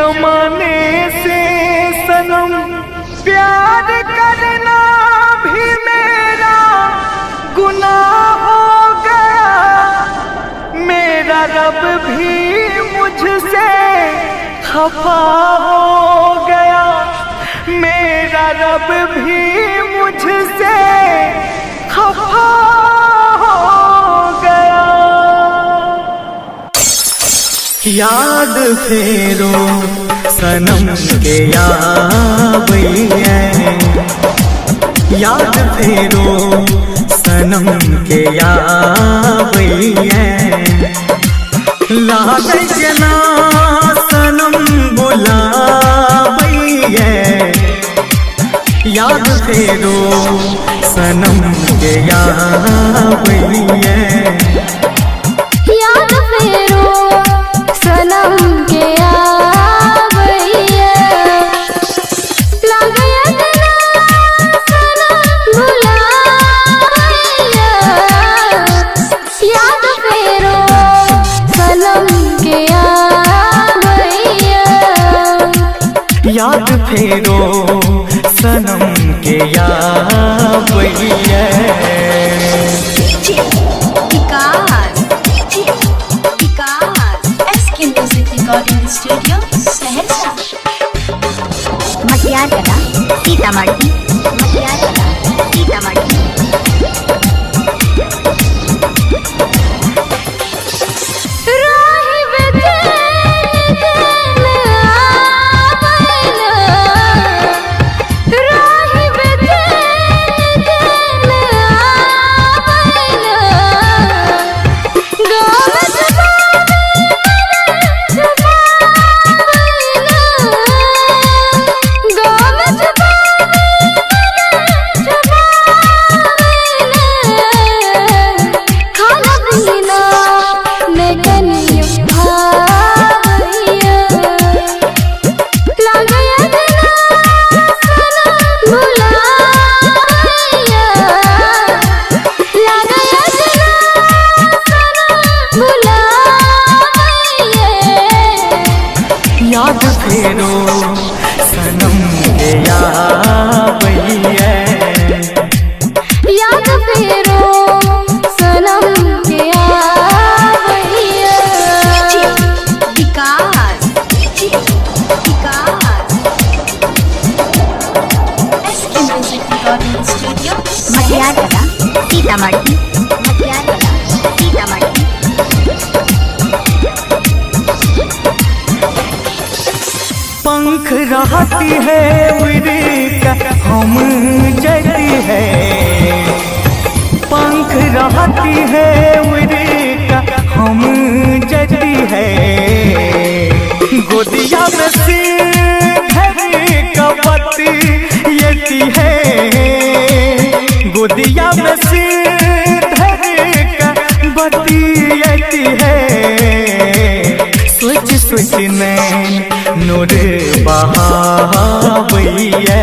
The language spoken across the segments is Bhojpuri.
जमाने से सनम प्यार करना भी मेरा गुनाह हो गया। मेरा रब भी मुझसे खफा हो गया। मेरा रब भी मुझसे खफा हो गया। याद फेरो सनम के यावैया, याद फेरो सनम के यावैया। लागे जना सनम बुलावैया, याद फेरो सनम के यावैया। याद फेरो सनम के यावैया। लागे जना सनम बुलावैया। याद फेरो सनम के यावैया। याद फेरो सनम के यावैया। SK Music Recording Studio, Saharsa. मटियार कला सीतामढ़ी, मटियार कला सीतामढ़ी। याद फेरो सनम के यावैया। याद फेरो सनम के यावैया। SK Music Recording Studio, मटियार कला सीतामढ़ी, मटियार कला सीतामढ़ी। पंख रहती है उड़का हम जती है। पंख रहती है उड़का हम जती है। गोदिया में सिर कपती यती है। गोदिया में सिर कपती यती है। सोच सोच नैन नूर बहावैया।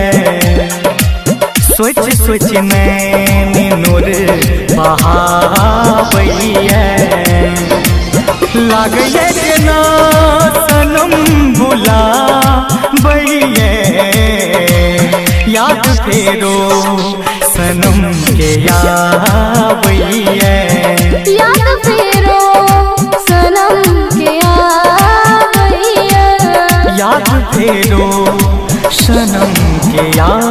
सोच सोच नैन नूर बहावैया। लागे जना सनम बुलावैया। याद फेरो सनम के यावैया। याद फेरो सनम के यावैया। याद फेरो सनम के यावैया।